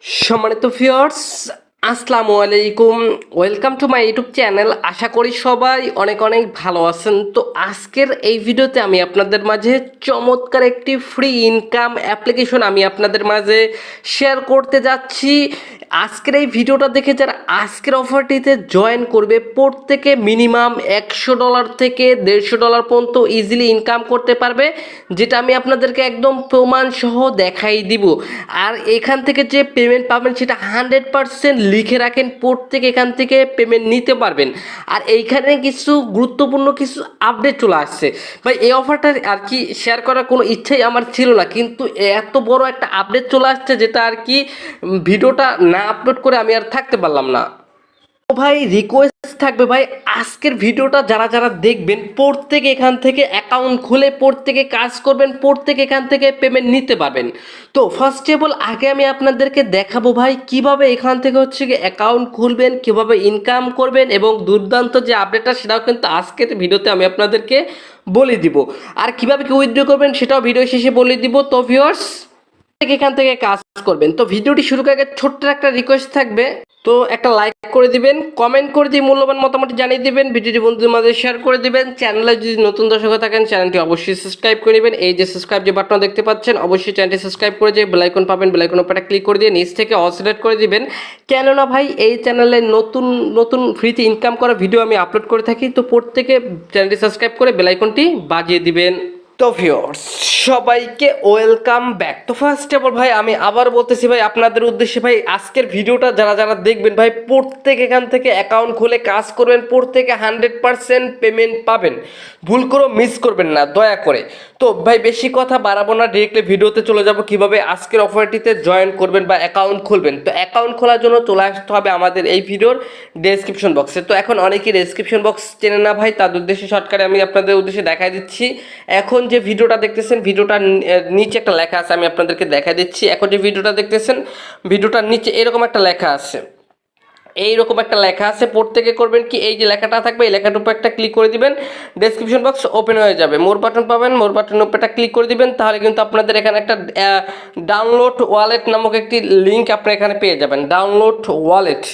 সম্মানিত ভিউয়ার্স, আসসালামু আলাইকুম। Welcome to my YouTube channel. আশা করি সবাই অনেক অনেক ভালো আছেন। তো আজকের এই ভিডিওতে আমি আপনাদের মাঝে চমৎকার একটি ফ্রি ইনকাম অ্যাপ্লিকেশন আমি আপনাদের মাঝে শেয়ার করতে যাচ্ছি। আজকের এই ভিডিওটা দেখে যারা আজকের অফারটিতে জয়েন করবে, প্রত্যেকে মিনিমাম $100 থেকে $150 পর্যন্ত ইজিলি ইনকাম করতে পারবে, যেটা আমি আপনাদেরকে একদম প্রমাণ সহ দেখাই দিব। আর এখান থেকে যে পেমেন্ট পাবেন সেটা 100% লিখে রাখেন, প্রত্যেকে এখান থেকে পেমেন্ট নিতে পারবেন। আর এইখানে কিছু গুরুত্বপূর্ণ কিছু আপডেট চলে আসছে ভাই। এই অফারটা আর কি শেয়ার করার কোনো ইচ্ছাই আমার ছিল না, কিন্তু এত বড় একটা আপডেট চলে আসছে যেটা আর কি ভিডিওটা না আপলোড করে আমি আর থাকতে পারলাম না। তো ভাই রিকোয়েস্ট থাকবে ভাই, আজকের ভিডিওটা যারা যারা দেখবেন প্রত্যেকে এখান থেকে অ্যাকাউন্ট খুলে প্রত্যেকে কাজ করবেন, প্রত্যেকে এখান থেকে পেমেন্ট নিতে পারবেন। তো ফার্স্ট অফ অল আগে আমি আপনাদেরকে দেখাবো ভাই কিভাবে এখান থেকে হচ্ছে কি অ্যাকাউন্ট খুলবেন, কিভাবে ইনকাম করবেন, এবং দুর্দান্ত যে আপডেটটা সেটাও কিন্তু আজকের ভিডিওতে আমি আপনাদেরকে বলে দিব। আর কিভাবে কি উইথড্র করবেন সেটাও ভিডিও শেষে বলে দিব। তো ভিউয়ার্স, এখান থেকে কাজ করবেন। তো ভিডিওটি শুরু করার আগে ছোট্ট একটা রিকোয়েস্ট থাকবে, তো একটা লাইক করে দিবেন, কমেন্ট করে দিয়ে মূল্যবান মতামত জানিয়ে দিবেন, ভিডিওটি বন্ধুদের মাঝে শেয়ার করে দিবেন। চ্যানেলে যদি নতুন দর্শক থাকেন চ্যানেলটি অবশ্যই সাবস্ক্রাইব করে নেবেন। এই যে সাবস্ক্রাইব যে বাটন দেখতে পাচ্ছেন, অবশ্যই চ্যানেলটি সাবস্ক্রাইব করে যে বেল আইকন পাবেন, বেল আইকন উপরে ক্লিক করে দিয়ে নিচ থেকে অল সিলেক্ট করে দিবেন। কেননা ভাই এই চ্যানেলে নতুন নতুন ফ্রিতে ইনকাম করা ভিডিও আমি আপলোড করে থাকি। তো প্রত্যেকে চ্যানেলটি সাবস্ক্রাইব করে বেল আইকনটি বাজিয়ে দিবেন। তো ভিউয়ার্স, সবাইকে ওয়েলকাম ব্যাক। তো ফার্স্ট অফ অল ভাই আমি আবার বলতেছি ভাই আপনাদের উদ্দেশ্যে, ভাই আজকের ভিডিওটা যারা যারা দেখবেন ভাই প্রত্যেক এখান থেকে অ্যাকাউন্ট খুলে কাজ করবেন, প্রত্যেকে 100% পেমেন্ট পাবেন। ভুল করে মিস করবেন না দয়া করে। তো ভাই বেশি কথা বাড়াবো না, ডিরেক্টলি ভিডিওতে চলে যাব কিভাবে আজকের অফারটিতে জয়েন করবেন বা অ্যাকাউন্ট খুলবেন। তো অ্যাকাউন্ট খোলার জন্য চলে আসতে হবে আমাদের এই ভিডিওর ডেসক্রিপশন বক্সে। তো এখন অনেকেই ডেসক্রিপশন বক্স চেনে না ভাই, তাদের উদ্দেশ্যে শর্টকাটে আমি আপনাদের উদ্দেশ্যে দেখাই দিচ্ছি। এখন যে ভিডিওটা দেখতেছেন ভিডিওটার নিচে একটা লেখা আছে, আমি আপনাদেরকে দেখাই দিচ্ছি। এখন যে ভিডিওটা দেখতেছেন ভিডিওটার নিচে এরকম একটা লেখা আছে, এইরকম একটা লেখা আছে। প্রত্যেকে করবেন কি, এই যে লেখাটা থাকবে এই লেখাটার উপর একটা ক্লিক করে দিবেন, ডেসক্রিপশন বক্স ওপেন হয়ে যাবে, মোর বাটন পাবেন, মোর বাটনের উপর একটা ক্লিক করে দিবেন। তাহলে কিন্তু আপনাদের এখানে একটা ডাউনলোড ওয়ালেট নামক একটি লিঙ্ক আপনি এখানে পেয়ে যাবেন, ডাউনলোড ওয়ালেট।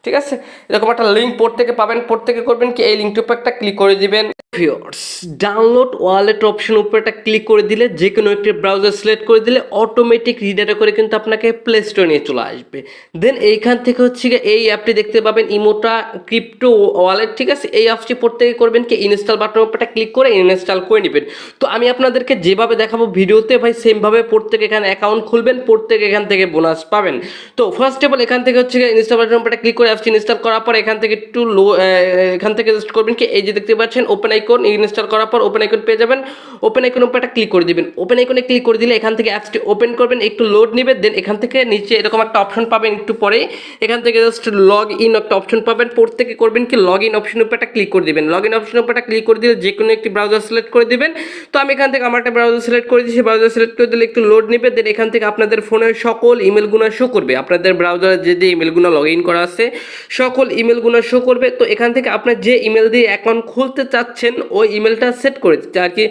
ঠিক আছে, এরকম একটা লিঙ্ক প্রত্যেকে পাবেন। প্রত্যেকে করবেন কি, এই লিঙ্কটার উপর একটা ক্লিক করে দিবেন। ভিউয়ার্স, ডাউনলোড ওয়ালেট অপশন উপর একটা ক্লিক করে দিলে, যে কোনো একটি ব্রাউজার সিলেক্ট করে দিলে অটোমেটিক রিডারে করে কিন্তু আপনাকে প্লে স্টোরে নিয়ে চলে আসবে। দেন এইখান থেকে হচ্ছে এই অ্যাপটি দেখতে পাবেন, ইমোটা ক্রিপ্টো ওয়ালেট। ঠিক আছে, এই অ্যাপটি প্রত্যেকে করবেন কি, ইনস্টল বাটনের উপর একটা ক্লিক করে ইনস্টল করে নেবেন। তো আমি আপনাদেরকে যেভাবে দেখাবো ভিডিওতে ভাই সেমভাবে প্রত্যেকে এখানে অ্যাকাউন্ট খুলবেন, প্রত্যেকে এখান থেকে বোনাস পাবেন। তো ফার্স্ট অফ অল এখান থেকে হচ্ছে ইনস্টল বাটনের উপর একটা ক্লিক করে অ্যাপটি ইনস্টল করার পর এখান থেকে একটু এখান থেকে জাস্ট করবেন কি, এই যে দেখতে পাচ্ছেন ওপেন আইকন, ইনস্টল করার পর ওপেন আইকন পেয়ে যাবেন। ওপেন আইকনের উপর একটা ক্লিক করে দিবেন। ওপেন আইকনে ক্লিক করে দিলে এখান থেকে অ্যাপসটি ওপেন করবেন, একটু লোড নেবে। দেন এখান থেকে নিচে এরকম একটা অপশন পাবেন, একটু পরে এখান থেকে জাস্ট লগ ইন একটা অপশন পাবেন। প্রত্যেকে করবেন কি, লগ ইন অপশনের উপর একটা ক্লিক করে দিবেন। লগ ইন অপশনের উপর একটা ক্লিক করে দিলে যে কোনো একটি ব্রাউজার সিলেক্ট করে দিবেন। তো আমি এখান থেকে আমার একটা ব্রাউজার সিলেক্ট করে দিয়েছি, ব্রাউজার সিলেক্ট করে দিলে একটু লোড নেবে। দেন এখান থেকে আপনাদের ফোনের সকল ইমেলগুলো শো করবে, আপনাদের ব্রাউজারে যে যে ইমেলগুলো লগ ইন করা আছে সকল ইমেলগুলো শো করবে। তো এখান থেকে আপনার যে ইমেল দিয়ে অ্যাকাউন্ট খুলতে চাচ্ছেন ওই ইমেলটা সেট করে আর কি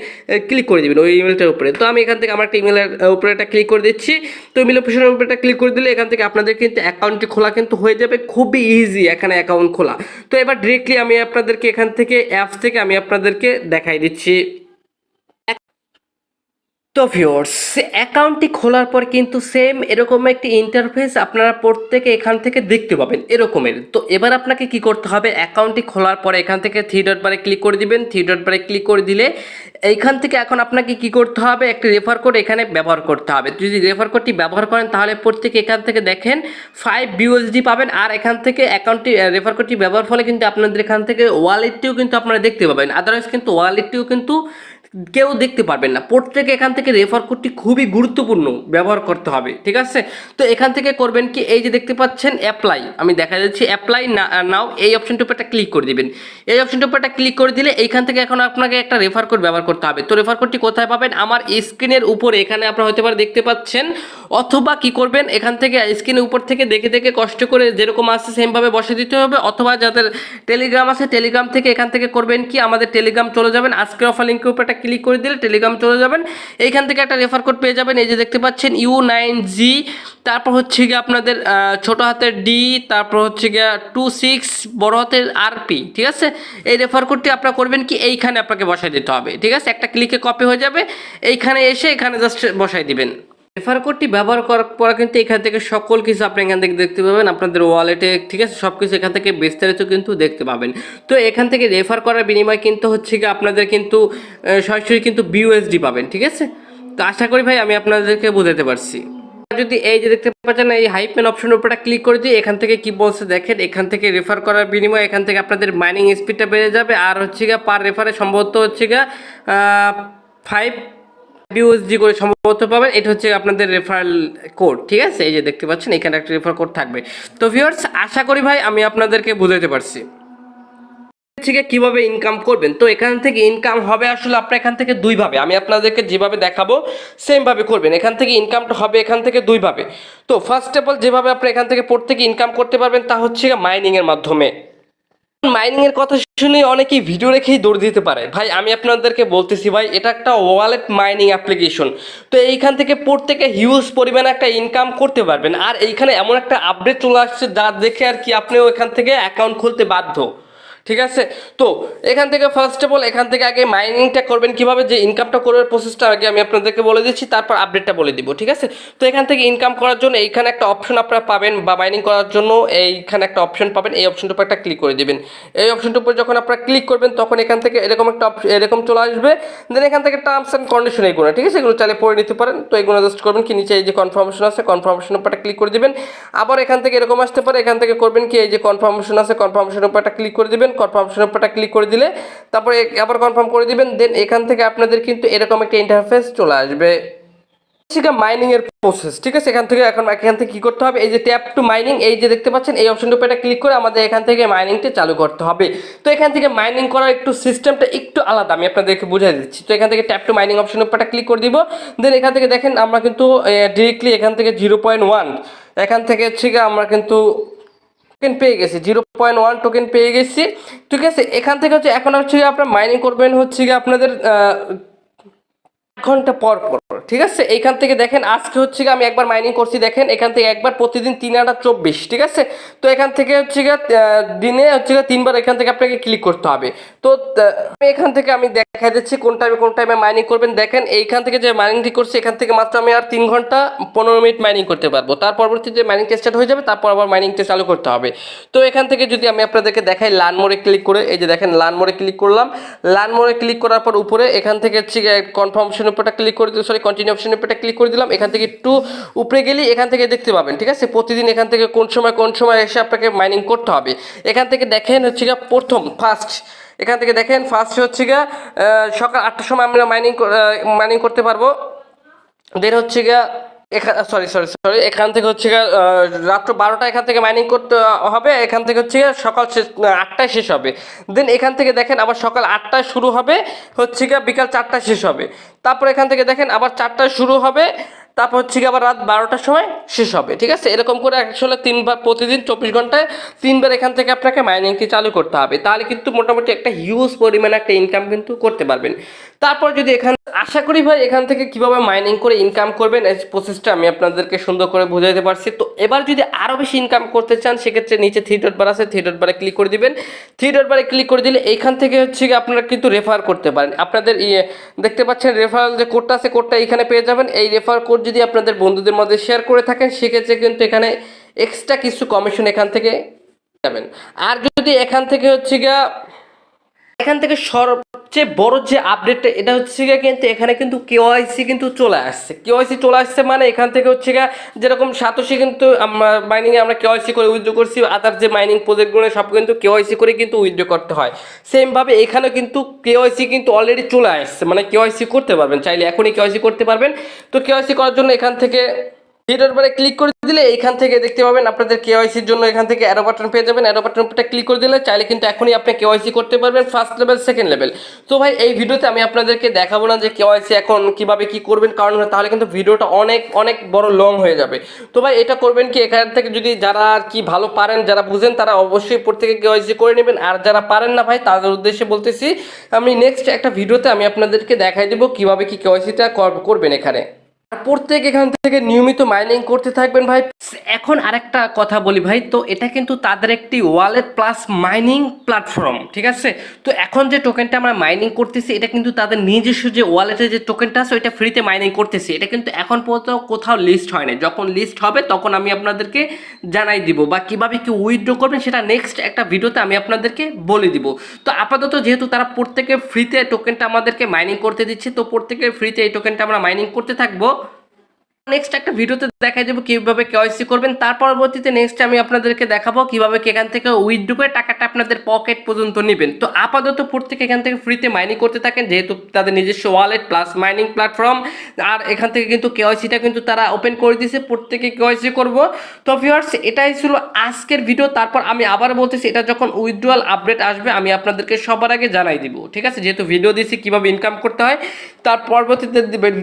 ক্লিক করে দেবেন ওই ইমেলটার উপরে। তো আমি এখান থেকে আমার একটা ইমেলের উপরে একটা ক্লিক করে দিচ্ছি। তো ইমেল অপশনের উপরে একটা ক্লিক করে দিলে এখান থেকে আপনাদের কিন্তু অ্যাকাউন্টটি খোলা কিন্তু হয়ে যাবে, খুবই ইজি এখানে অ্যাকাউন্ট খোলা। তো এবার ডিরেক্টলি আমি আপনাদেরকে এখান থেকে অ্যাপস থেকে আমি আপনাদেরকে দেখাই দিচ্ছি। তো ভিউয়ার্স, অ্যাকাউন্টটি খোলার পর কিন্তু সেম এরকম একটি ইন্টারফেস আপনারা প্রত্যেকে এখান থেকে দেখতে পাবেন এরকমের। তো এবার আপনাকে কি করতে হবে, অ্যাকাউন্টটি খোলার পরে এখান থেকে থ্রি ডট বারে ক্লিক করে দিবেন। থ্রি ডট বারে ক্লিক করে দিলে এইখান থেকে এখন আপনাকে কি করতে হবে, একটি রেফার কোড এখানে ব্যবহার করতে হবে। যদি রেফার কোডটি ব্যবহার করেন তাহলে প্রত্যেকে এখান থেকে দেখেন 5 USD পাবেন। আর এখান থেকে অ্যাকাউন্টটি রেফার কোডটি ব্যবহার ফলে কিন্তু আপনাদের এখান থেকে ওয়ালেটটিও কিন্তু আপনারা দেখতে পাবেন, আদারওয়াইজ কিন্তু ওয়ালেটটিও কিন্তু কেউ দেখতে পারবেন না। প্রত্যেকে এখান থেকে রেফার কোডটি খুবই গুরুত্বপূর্ণ ব্যবহার করতে হবে। ঠিক আছে, তো এখান থেকে করবেন কি, এই যে দেখতে পাচ্ছেন অ্যাপ্লাই, আমি দেখা যাচ্ছি অ্যাপ্লাই নাও, এই অপশনটার উপর একটা ক্লিক করে দিবেন। এই অপশনটার উপর একটা ক্লিক করে দিলে এইখান থেকে এখন আপনাকে একটা রেফার কোড ব্যবহার করতে হবে। তো রেফার কোডটি কোথায় পাবেন, আমার স্ক্রিনের উপরে এখানে আপনারা হতে পারে দেখতে পাচ্ছেন, অথবা কি করবেন এখান থেকে স্ক্রিনের উপর থেকে দেখে দেখে কষ্ট করে যেরকম আসছে সেমভাবে বসে দিতে হবে, অথবা যাদের টেলিগ্রাম আছে টেলিগ্রাম থেকে এখান থেকে করবেন কি, আমাদের টেলিগ্রাম চলে যাবেন। আজকের অফার লিঙ্কের উপর একটা ক্লিক করে দিলে টেলিগ্রাম চলে যাবেন। এইখান থেকে একটা রেফার কোড পেয়ে যাবেন, এই যে দেখতে পাচ্ছেন U9G, তারপর হচ্ছে গিয়ে আপনাদের ছোটো হাতের D, তারপর হচ্ছে গিয়ে 26 বড় হাতের RP। ঠিক আছে, এই রেফার কোডটি আপনারা করবেন কি এইখানে আপনাকে বসাই দিতে হবে। ঠিক আছে, একটা ক্লিকে কপি হয়ে যাবে, এইখানে এসে এখানে জাস্ট বসাই দিবেন। রেফার কোডটি ব্যবহার করার পর কিন্তু এখান থেকে সকল কিছু আপনি এখান থেকে দেখতে পাবেন আপনাদের ওয়ালেটে। ঠিক আছে, সব কিছু এখান থেকে বিস্তারিত কিন্তু দেখতে পাবেন। তো এখান থেকে রেফার করার বিনিময় কিন্তু হচ্ছে কি আপনাদের কিন্তু সরাসরি কিন্তু BUSD পাবেন। ঠিক আছে, তো আশা করি ভাই আমি আপনাদেরকে বোঝাতে পারছি। যদি এই যে দেখতে পাচ্ছেন এই হাইপেন অপশনের উপরটা ক্লিক করে দিয়ে এখান থেকে কি বলছে দেখেন, এখান থেকে রেফার করার বিনিময়ে এখান থেকে আপনাদের মাইনিং স্পিডটা বেড়ে যাবে, আর হচ্ছে গিয়ে পার রেফারে সম্ভবত হচ্ছে গিয়ে 5 BUSD করে সম্ভবত পাবেন। এটা হচ্ছে আপনাদের রেফারেল কোড। ঠিক আছে, এই যে দেখতে পাচ্ছেন এখানে একটা রেফার কোড থাকবে। তো ভিউয়ার্স, আশা করি ভাই আমি আপনাদেরকে বুঝাতে পারছি কিভাবে ইনকাম করবেন। তো এখান থেকে ইনকাম হবে আসলে আপনার এখান থেকে দুইভাবে, আমি আপনাদেরকে যেভাবে দেখাবো সেমভাবে করবেন। এখান থেকে ইনকামটা হবে এখান থেকে দুইভাবে। তো ফার্স্ট অফ অল যেভাবে আপনি এখান থেকে প্রত্যেকে ইনকাম করতে পারবেন তা হচ্ছে মাইনিংয়ের মাধ্যমে। মাইনিংয়ের কথা শুনে অনেকেই ভিডিও রেখেই দৌড় দিতে পারে। ভাই আমি আপনাদেরকে বলতেছি ভাই, এটা একটা ওয়ালেট মাইনিং অ্যাপ্লিকেশন। তো এইখান থেকে প্রত্যেকে হিউজ পরিমাণে একটা ইনকাম করতে পারবেন। আর এইখানে এমন একটা আপডেট চলে আসছে যা দেখে আর কি আপনিও এখান থেকে অ্যাকাউন্ট খুলতে বাধ্য। ঠিক আছে, তো এখান থেকে ফার্স্ট অফ অল এখান থেকে আগে মাইনিংটা করবেন কিভাবে, যে ইনকামটা করবার প্রসেসটা আগে আমি আপনাদেরকে বলে দিচ্ছি, তারপর আপডেটটা বলে দিব। ঠিক আছে, তো এখান থেকে ইনকাম করার জন্য এইখানে একটা অপশন আপনারা পাবেন, বা মাইনিং করার জন্য এইখানে একটা অপশন পাবেন, এই অপশনটার উপর একটা ক্লিক করে দিবেন। এই অপশনটার উপর যখন আপনারা ক্লিক করবেন তখন এখান থেকে এরকম একটা এরকম চলে আসবে। দেন এখান থেকে টার্মস অ্যান্ড কন্ডিশন এইগুলো, ঠিক আছে, এগুলো চাইলে পড়ে নিতে পারেন। তো এগুলো জাস্ট করবেন কি নিচে এই যে কনফার্মেশন আছে, কনফার্মেশনের উপর একটা ক্লিক করে দিবেন। আবার এখান থেকে এরকম আসতে পারে, এখান থেকে করবেন কি এই যে কনফার্মেশন আছে, কনফার্মেশনের উপর একটা ক্লিক করে দিবেন। কনফার্মেশনের উপর ক্লিক করে দিলে তারপরে আবার কনফার্ম করে দিবেন। দেন এখান থেকে আপনাদের কিন্তু এরকম একটা ইন্টারফেস চলে আসবে মাইনিং এর প্রসেস। ঠিক আছে, এখান থেকে কি করতে হবে, এই যে ট্যাপ টু মাইনিং, এই যে দেখতে পাচ্ছেন এই অপশনটার উপর ক্লিক করে আমাদের এখান থেকে মাইনিংটা চালু করতে হবে। তো এখান থেকে মাইনিং করার একটু সিস্টেমটা একটু আলাদা, আমি আপনাদেরকে বুঝিয়ে দিচ্ছি। তো এখান থেকে ট্যাপ টু মাইনিং অপশনের উপর ক্লিক করে দিব। দেন এখান থেকে দেখেন আমরা কিন্তু ডিরেক্টলি এখান থেকে 0.1 এখান থেকে হচ্ছে আমরা কিন্তু টোকেন পেয়ে গেছি, 0.1 টোকেন পেয়ে গেছি। ঠিক আছে, এখান থেকে হচ্ছে এখন হচ্ছে আপনার মাইনিং করবেন হচ্ছে আপনাদের ঘন্টা পর পর। ঠিক আছে, এইখান থেকে দেখেন আজকে হচ্ছে আমি একবার মাইনিং করছি, দেখেন এখান থেকে একবার প্রতিদিন 3/24। ঠিক আছে, তো এখান থেকে হচ্ছে দিনে হচ্ছে 3বার এখান থেকে আপনাকে ক্লিক করতে হবে। তো এখান থেকে আমি দেখা দিচ্ছি কোন টাইমে মাইনিং করবেন। দেখেন এইখান থেকে যে মাইনিংটি করছি এখান থেকে মাত্র আমি আর 3 ঘন্টা 15 মিনিট মাইনিং করতে পারবো। তার পরবর্তীতে মাইনিংটা স্টার্ট হয়ে যাবে, তারপর আবার মাইনিংটা চালু করতে হবে। তো এখান থেকে যদি আমি আপনাদেরকে দেখাই লার্ন মোডে ক্লিক করে, এই যে দেখেন লার্ন মোডে ক্লিক করলাম। লার্ন মোডে ক্লিক করার পর উপরে এখান থেকে হচ্ছে কনফার্মেশন উপরটা ক্লিক করে দিলাম, কন্টিনিউ অপশনের উপরটা ক্লিক করে দিলাম। এখান থেকে একটু উপরে গেলে এখান থেকে দেখতে পাবেন। ঠিক আছে, প্রতিদিন এখান থেকে কোন সময় এসে আপনাকে মাইনিং করতে হবে। এখান থেকে দেখেন হচ্ছে এখান থেকে দেখেন ফার্স্ট হচ্ছে সকাল 8টার সময় আমরা মাইনিং করতে পারবো। দেন হচ্ছে এখান থেকে হচ্ছে রাত্র 12টা এখান থেকে মাইনিং করতে হবে। এখান থেকে হচ্ছে সকাল 8টায় শেষ হবে। দেন এখান থেকে দেখেন আবার সকাল 8টায় শুরু হবে, হচ্ছে বিকাল 4টায় শেষ হবে। তারপর এখান থেকে দেখেন আবার 4টায় শুরু হবে, তারপর হচ্ছে আবার রাত 12টার সময় শেষ হবে। ঠিক আছে, এরকম করে আসলে 3বার প্রতিদিন 24 ঘন্টায় 3বার এখান থেকে আপনাকে মাইনিংটি চালু করতে হবে। তাহলে কিন্তু মোটামুটি একটা হিউজ পরিমাণে একটা ইনকাম কিন্তু করতে পারবেন। তারপর যদি আশা করি ভাই এখান থেকে কিভাবে মাইনিং করে ইনকাম করবেন এই প্রসেসটা আমি আপনাদেরকে সুন্দর করে বুঝাইতে পারছি। তো এবার যদি আরও বেশি ইনকাম করতে চান সেক্ষেত্রে নিচে 3 ডট বার আছে, 3 ডট বারে ক্লিক করে দিবেন। 3 ডট বারে ক্লিক করে দিলে এইখান থেকে হচ্ছে আপনারা কিন্তু রেফার করতে পারেন। আপনাদের দেখতে পাচ্ছেন রেফারেল যে কোডটা আছে, কোডটা এইখানে পেয়ে যাবেন। এই রেফার কোড যদি আপনাদের বন্ধুদের মধ্যে শেয়ার করে থাকেন সেক্ষেত্রে কিন্তু এখানে এক্সট্রা কিছু কমিশন এখান থেকে যাবেন। আর যদি এখান থেকে হচ্ছে সবচেয়ে বড় যে আপডেটটা এটা হচ্ছে কিন্তু এখানে কিন্তু কেওয়াইসি কিন্তু চলে আসছে মানে এখান থেকে হচ্ছে যেরকম সাতোশি কিন্তু মাইনিংয়ে আমরা কেওয়াইসি করে উইথড্র করছি, আদার যে মাইনিং প্রজেক্টগুলো সব কিন্তু কেওয়াইসি করে কিন্তু উইথড্র করতে হয়। সেমভাবে এখানে কিন্তু কেওয়াইসি কিন্তু অলরেডি চলে আসছে, মানে কেওয়াইসি করতে পারবেন, চাইলে এখনই কেওয়াইসি করতে পারবেন। তো কেওয়াইসি করার জন্য এখান থেকে থ্রিডর বারে ক্লিক করে দিলে এখান থেকে দেখতে পাবেন আপনাদের কেওয়াইসির জন্য এখান থেকে অ্যারো বাটন পেয়ে যাবেন। অ্যারো বাটনটা ক্লিক করে দিলে চাইলে কিন্তু এখনই আপনি কেওয়াইসি করতে পারবেন ফার্স্ট লেভেল সেকেন্ড লেভেল। তো ভাই এই ভিডিওতে আমি আপনাদেরকে দেখাবো না যে কেওয়াইসি এখন কিভাবে কি করবেন, কারণ তাহলে কিন্তু ভিডিওটা অনেক অনেক বড় লং হয়ে যাবে। তো ভাই এটা করবেন কি, এখান থেকে যদি যারা আর কি ভালো পারেন, যারা বুঝেন, তারা অবশ্যই প্রত্যেকে কেওয়াইসি করে নেবেন। আর যারা পারেন না ভাই, তাদের উদ্দেশ্যে বলতেছি, আমি নেক্সট একটা ভিডিওতে আমি আপনাদেরকে দেখাই দেবো কিভাবে কি কেওয়াইসিটা করবেন এখানে। প্রত্যেক এখান থেকে নিয়মিত মাইনিং করতে থাকবেন ভাই। এখন আরেকটা কথা বলি ভাই, তো এটা কিন্তু তাদের একটি ওয়ালেট প্লাস মাইনিং প্ল্যাটফর্ম, ঠিক আছে? তো এখন যে টোকেনটা আমরা মাইনিং করতেছি এটা কিন্তু তাদের নিজস্ব যে ওয়ালেটের যে টোকেনটা আছে ওইটা ফ্রিতে মাইনিং করতেছি। এটা কিন্তু এখন পর্যন্ত কোথাও লিস্ট হয় না। যখন লিস্ট হবে তখন আমি আপনাদেরকে জানাই দিব, বা কিভাবে কি উইথড্র করবেন সেটা নেক্সট একটা ভিডিওতে আমি আপনাদেরকে বলে দিব। তো আপাতত যেহেতু তারা প্রত্যেকে ফ্রিতে টোকেনটা আমাদেরকে মাইনিং করতে দিচ্ছে, তো প্রত্যেকে ফ্রিতে এই টোকেনটা আমরা মাইনিং করতে থাকবো। নেক্সট একটা ভিডিওতে দেখাই দেবো কিভাবে কেওয়াইসি করবেন। তার পরবর্তীতে নেক্সট আমি আপনাদেরকে দেখাবো কিভাবে এখান থেকে উইথড্র করে টাকাটা আপনাদের পকেট পর্যন্ত নেবেন। তো আপাতত প্রত্যেকে এখান থেকে ফ্রিতে মাইনিং করতে থাকেন, যেহেতু তাদের নিজস্ব ওয়ালেট প্লাস মাইনিং প্ল্যাটফর্ম। আর এখান থেকে কিন্তু কেওয়াইসিটা কিন্তু তারা ওপেন করে দিয়েছে, প্রত্যেকে কেওয়াইসি করব। তো ভিউয়ার্স, এটাই ছিল আজকের ভিডিও। তারপর আমি আবার বলতেছি, এটা যখন উইথড্রয়াল আপডেট আসবে আমি আপনাদেরকে সবার আগে জানাই দিব, ঠিক আছে? যেহেতু ভিডিও দিয়েছি কিভাবে ইনকাম করতে হয়, তার পরবর্তীতে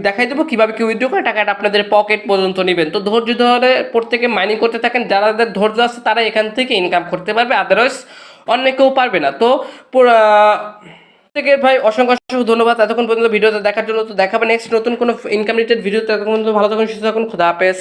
দেখাই দেবো কিভাবে কি উইথড্র করে টাকাটা আপনাদের পকেট পর্যন্ত নেবেন। তো ধৈর্য ধরে প্রত্যেকে মাইনিং করতে থাকেন, যাদের ধৈর্য আছে তারা এখান থেকে ইনকাম করতে পারবে, আদারওয়াইজ অন্য কেউ পারবে না। তো থেকে ভাই অসংখ্য অসংখ্য ধন্যবাদ এতক্ষণ পর্যন্ত ভিডিওটা দেখার জন্য। তো দেখাবে নেক্সট নতুন কোনো ইনকাম রিলেটেড ভিডিও। ততক্ষণ ভালো থাকুন, সুস্থ থাকুন, খোদা হাফেজ।